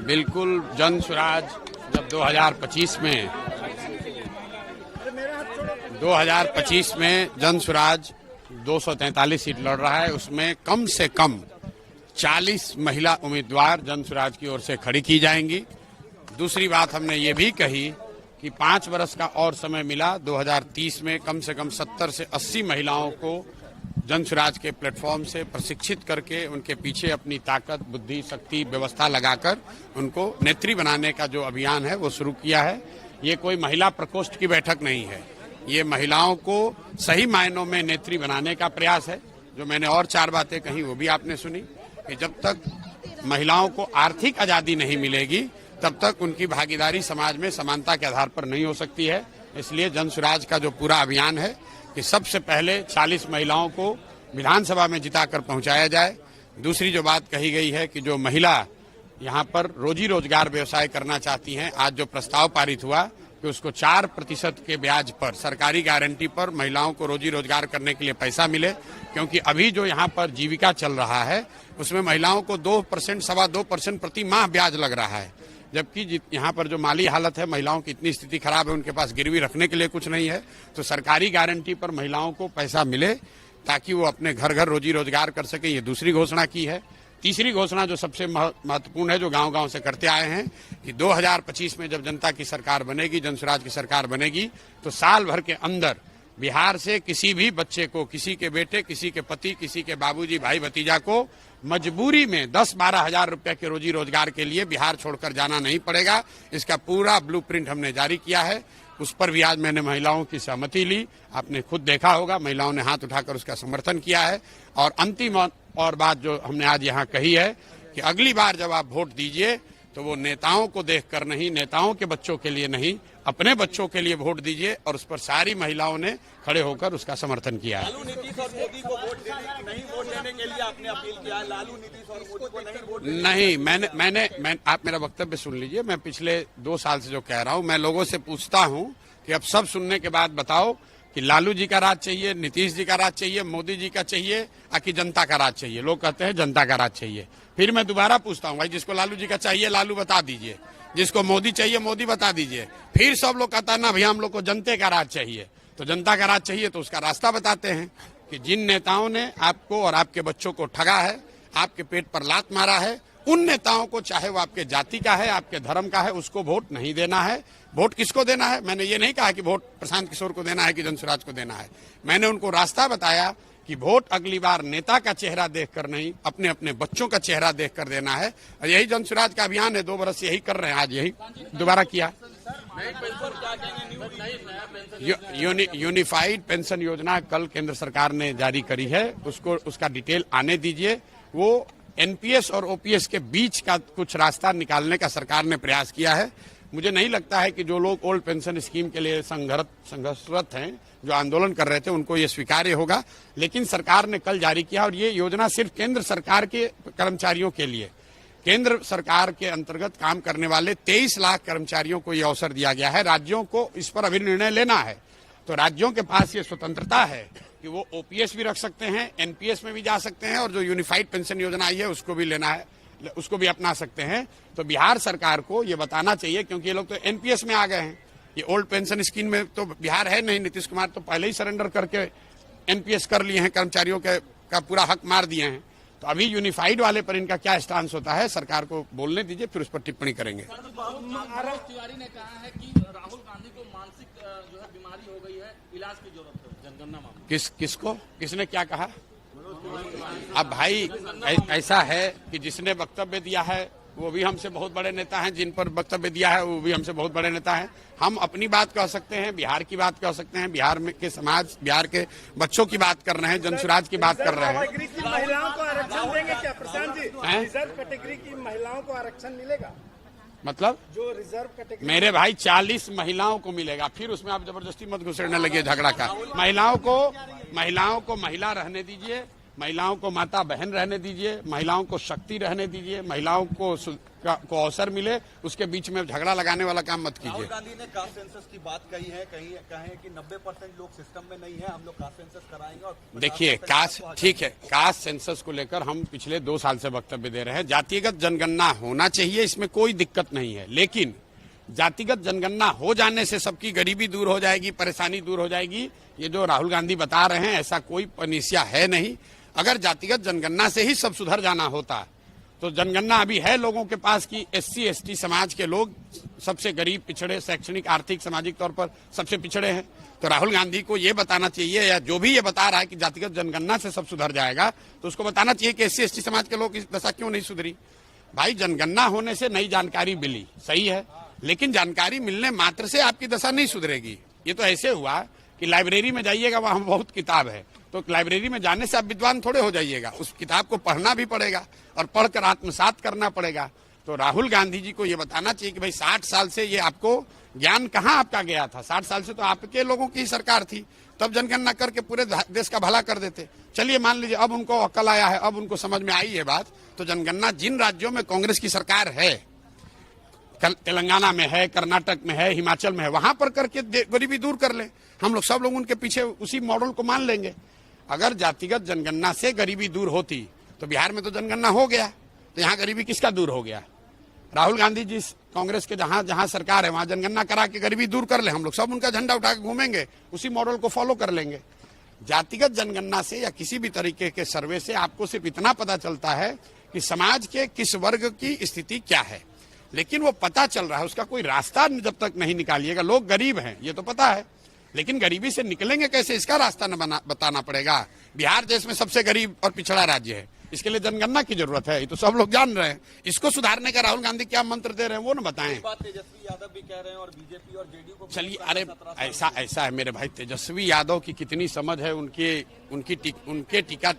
बिल्कुल जन स्वराज जब 2025 में जन स्वराज 243 सीट लड़ रहा है, उसमें कम से कम 40 महिला उम्मीदवार जन स्वराज की ओर से खड़ी की जाएंगी। दूसरी बात हमने ये भी कही कि 5 वर्ष का और समय मिला, 2030 में कम से कम 70 से 80 महिलाओं को जन स्वराज के प्लेटफॉर्म से प्रशिक्षित करके उनके पीछे अपनी ताकत, बुद्धि, शक्ति, व्यवस्था लगाकर उनको नेत्री बनाने का जो अभियान है वो शुरू किया है। ये कोई महिला प्रकोष्ठ की बैठक नहीं है, ये महिलाओं को सही मायनों में नेत्री बनाने का प्रयास है। जो मैंने और 4 बातें कही वो भी आपने सुनी कि जब तक महिलाओं को आर्थिक आजादी नहीं मिलेगी तब तक उनकी भागीदारी समाज में समानता के आधार पर नहीं हो सकती है। इसलिए जन स्वराज का जो पूरा अभियान है कि सबसे पहले 40 महिलाओं को विधानसभा में जिताकर पहुंचाया जाए। दूसरी जो बात कही गई है कि जो महिला यहां पर रोजी रोजगार व्यवसाय करना चाहती हैं, आज जो प्रस्ताव पारित हुआ कि उसको 4% के ब्याज पर, सरकारी गारंटी पर महिलाओं को रोजी रोजगार करने के लिए पैसा मिले, क्योंकि अभी जो यहाँ पर जीविका चल रहा है उसमें महिलाओं को 2%, 2.25% प्रति माह ब्याज लग रहा है। जबकि यहाँ पर जो माली हालत है, महिलाओं की इतनी स्थिति खराब है, उनके पास गिरवी रखने के लिए कुछ नहीं है। तो सरकारी गारंटी पर महिलाओं को पैसा मिले ताकि वो अपने घर घर रोजी रोजगार कर सके, ये दूसरी घोषणा की है। तीसरी घोषणा जो सबसे महत्वपूर्ण है, जो गांव गांव से करते आए हैं कि 2025 में जब जनता की सरकार बनेगी, जन स्वराज की सरकार बनेगी, तो साल भर के अंदर बिहार से किसी भी बच्चे को, किसी के बेटे, किसी के पति, किसी के बाबूजी, भाई भतीजा को मजबूरी में 10-12 हजार रुपए के रोजी रोजगार के लिए बिहार छोड़कर जाना नहीं पड़ेगा। इसका पूरा ब्लूप्रिंट हमने जारी किया है। उस पर भी आज मैंने महिलाओं की सहमति ली। आपने खुद देखा होगा, महिलाओं ने हाथ उठाकर उसका समर्थन किया है। और अंतिम और बात जो हमने आज यहाँ कही है कि अगली बार जब आप वोट दीजिए तो वो नेताओं को देखकर नहीं, नेताओं के बच्चों के लिए नहीं, अपने बच्चों के लिए वोट दीजिए। और उस पर सारी महिलाओं ने खड़े होकर उसका समर्थन किया है। लालू नीतीश और मोदी को नहीं वोट देने के लिए आपने अपील किया है। लालू नीतीश और मोदी को नहीं वोट नहीं, आप मेरा वक्तव्य सुन लीजिए। मैं पिछले 2 साल से जो कह रहा हूँ, मैं लोगों से पूछता हूँ कि अब सब सुनने के बाद बताओ कि लालू जी का राज चाहिए, नीतीश जी का राज चाहिए, मोदी जी का चाहिए, कि जनता का राज चाहिए। लोग कहते हैं जनता का राज चाहिए। फिर मैं दोबारा पूछता हूँ, भाई जिसको लालू जी का चाहिए लालू बता दीजिए, जिसको मोदी चाहिए मोदी बता दीजिए। फिर सब लोग कहता है ना भैया हम लोग को जनता का राज चाहिए। तो जनता का राज चाहिए तो उसका रास्ता बताते हैं कि जिन नेताओं ने आपको और आपके बच्चों को ठगा है, आपके पेट पर लात मारा है, उन नेताओं को, चाहे वो आपके जाति का है, आपके धर्म का है, उसको वोट नहीं देना है। वोट किसको देना है? मैंने ये नहीं कहा कि वोट प्रशांत किशोर को देना है कि जन स्वराज को देना है। मैंने उनको रास्ता बताया कि वोट अगली बार नेता का चेहरा देखकर नहीं, अपने अपने बच्चों का चेहरा देखकर देना है। और यही जन स्वराज का अभियान है। 2 वर्ष यही कर रहे हैं, आज यही दोबारा किया। यूनिफाइड पेंशन योजना कल केंद्र सरकार ने जारी करी है, उसका डिटेल आने दीजिए। वो एनपीएस और ओपीएस के बीच का कुछ रास्ता निकालने का सरकार ने प्रयास किया है। मुझे नहीं लगता है कि जो लोग ओल्ड पेंशन स्कीम के लिए संघर्षरत हैं, जो आंदोलन कर रहे थे, उनको ये स्वीकार्य होगा। लेकिन सरकार ने कल जारी किया और ये योजना सिर्फ केंद्र सरकार के कर्मचारियों के लिए, केंद्र सरकार के अंतर्गत काम करने वाले 23 लाख कर्मचारियों को ये अवसर दिया गया है। राज्यों को इस पर अभी निर्णय लेना है, तो राज्यों के पास ये स्वतंत्रता है कि वो ओपीएस भी रख सकते हैं, एनपीएस में भी जा सकते हैं, और जो यूनिफाइड पेंशन योजना आई है उसको भी लेना है, उसको भी अपना सकते हैं। तो बिहार सरकार को ये बताना चाहिए, क्योंकि ये लोग तो एनपीएस में आ गए हैं। ये ओल्ड पेंशन स्कीम में तो बिहार है नहीं। नीतीश कुमार तो पहले ही सरेंडर करके एनपीएस कर लिए हैं, कर्मचारियों का पूरा हक मार दिए हैं। तो अभी यूनिफाइड वाले पर इनका क्या स्टांस होता है, सरकार को बोलने दीजिए, फिर उस पर टिप्पणी करेंगे। तिवारी ने कहा है कि राहुल गांधी को मानसिक जो है बीमारी हो गई है, इलाज की जरूरत है जनगणना मामले। किसको, किसने क्या कहा? अब भाई ऐसा है कि जिसने वक्तव्य दिया है वो भी हमसे बहुत बड़े नेता हैं, जिन पर वक्तव्य दिया है वो भी हमसे बहुत बड़े नेता हैं। हम अपनी बात कह सकते हैं, बिहार की बात कह सकते हैं, बिहार में के समाज, बिहार के बच्चों की बात कर रहे हैं, जन स्वराज की बात कर रहे हैं। महिलाओं को आरक्षण देंगे क्या प्रशांत जी? रिजर्व कैटेगरी की महिलाओं को आरक्षण मिलेगा? मतलब जो रिजर्व कैटेगरी, मेरे भाई 40 महिलाओं को मिलेगा। फिर उसमें आप जबरदस्ती मत घुसेड़ने लगे झगड़ा का। महिलाओं को महिला रहने दीजिए। महिलाओं को माता बहन रहने दीजिए, महिलाओं को शक्ति रहने दीजिए, महिलाओं को अवसर मिले, उसके बीच में झगड़ा लगाने वाला काम मत राहुल कीजिए। गांधी ने कास्ट सेंसस की बात कही है, कहें कि 90% लोग सिस्टम में नहीं है, हम लोग कास्ट सेंसस कराएंगे। और देखिए, कास्ट ठीक है, कास्ट सेंसस को लेकर हम पिछले 2 साल से वक्तव्य दे रहे हैं। जातिगत जनगणना होना चाहिए, इसमें कोई दिक्कत नहीं है, लेकिन जातिगत जनगणना हो जाने से सबकी गरीबी दूर हो जाएगी, परेशानी दूर हो जाएगी, ये जो राहुल गांधी बता रहे हैं ऐसा कोई निश्चय है नहीं। अगर जातिगत जनगणना से ही सब सुधर जाना होता तो जनगणना अभी है लोगों के पास कि SC ST समाज के लोग सबसे गरीब, पिछड़े, शैक्षणिक, आर्थिक, सामाजिक तौर पर सबसे पिछड़े हैं। तो राहुल गांधी को ये बताना चाहिए, या जो भी ये बता रहा है कि जातिगत जनगणना से सब सुधर जाएगा, तो उसको बताना चाहिए कि SC ST समाज के लोग की दशा क्यों नहीं सुधरी। भाई, जनगणना होने से नई जानकारी मिली, सही है, लेकिन जानकारी मिलने मात्र से आपकी दशा नहीं सुधरेगी। ये तो ऐसे हुआ कि लाइब्रेरी में जाइएगा, वहां बहुत किताब है, तो लाइब्रेरी में जाने से आप विद्वान थोड़े हो जाइएगा, उस किताब को पढ़ना भी पड़ेगा और पढ़कर आत्मसात करना पड़ेगा। तो राहुल गांधी जी को ये बताना चाहिए कि भाई 60 साल से ये आपको ज्ञान कहाँ आपका गया था। 60 साल से तो आपके लोगों की सरकार थी, तब जनगणना करके पूरे देश का भला कर देते। चलिए मान लीजिए अब उनको अक्ल आया है, अब उनको समझ में आई है बात, तो जनगणना जिन राज्यों में कांग्रेस की सरकार है, तेलंगाना में है, कर्नाटक में है, हिमाचल में है, वहां पर करके गरीबी दूर कर ले। हम लोग सब लोग उनके पीछे उसी मॉडल को मान लेंगे। अगर जातिगत जनगणना से गरीबी दूर होती तो बिहार में तो जनगणना हो गया, तो यहाँ गरीबी किसका दूर हो गया। राहुल गांधी जी कांग्रेस के जहां जहां सरकार है वहां जनगणना करा के गरीबी दूर कर ले, हम लोग सब उनका झंडा उठा के घूमेंगे, उसी मॉडल को फॉलो कर लेंगे। जातिगत जनगणना से या किसी भी तरीके के सर्वे से आपको सिर्फ इतना पता चलता है कि समाज के किस वर्ग की स्थिति क्या है, लेकिन वो पता चल रहा है, उसका कोई रास्ता जब तक नहीं निकालिएगा। लोग गरीब हैं ये तो पता है, लेकिन गरीबी से निकलेंगे कैसे, इसका रास्ता न बताना पड़ेगा। बिहार देश में सबसे गरीब और पिछड़ा राज्य है, इसके लिए जनगणना की जरूरत है, ये तो सब लोग जान रहे हैं। इसको सुधारने का राहुल गांधी क्या मंत्र दे रहे हैं वो न बताएं। बात तेजस्वी यादव भी कह रहे हैं और बीजेपी और जेडीयू को। चलिए, अरे ऐसा है मेरे भाई, तेजस्वी यादव की कितनी समझ है, उनके टीका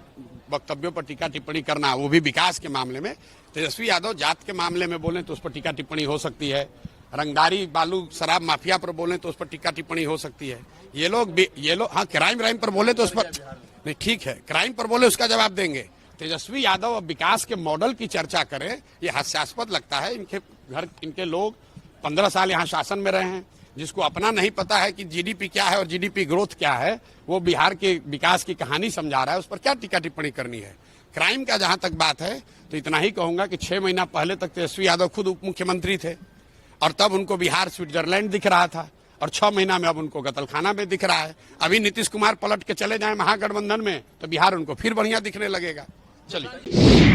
वक्तव्यों पर टीका टिप्पणी करना, वो भी विकास के मामले में। तेजस्वी यादव जात के मामले में बोले तो उस पर टीका टिप्पणी हो सकती है, रंगदारी बालू शराब माफिया पर बोले तो उस पर टीका टिप्पणी हो सकती है। ये लोग हाँ, क्राइम पर बोले तो उस पर नहीं, ठीक है, क्राइम पर बोले उसका जवाब देंगे। तेजस्वी यादव अब विकास के मॉडल की चर्चा करें, ये हास्यास्पद लगता है। इनके लोग 15 साल यहाँ शासन में रहे हैं, जिसको अपना नहीं पता है कि GDP क्या है और GDP ग्रोथ क्या है, वो बिहार के विकास की कहानी समझा रहा है, उस पर क्या टीका टिप्पणी करनी है। क्राइम का जहां तक बात है तो इतना ही कहूंगा कि 6 महीना पहले तक तेजस्वी यादव खुद उप मुख्यमंत्री थे और तब उनको बिहार स्विट्जरलैंड दिख रहा था, और 6 महीना में अब उनको कत्लखाना में दिख रहा है। अभी नीतीश कुमार पलट के चले जाएं महागठबंधन में तो बिहार उनको फिर बढ़िया दिखने लगेगा। चलिए।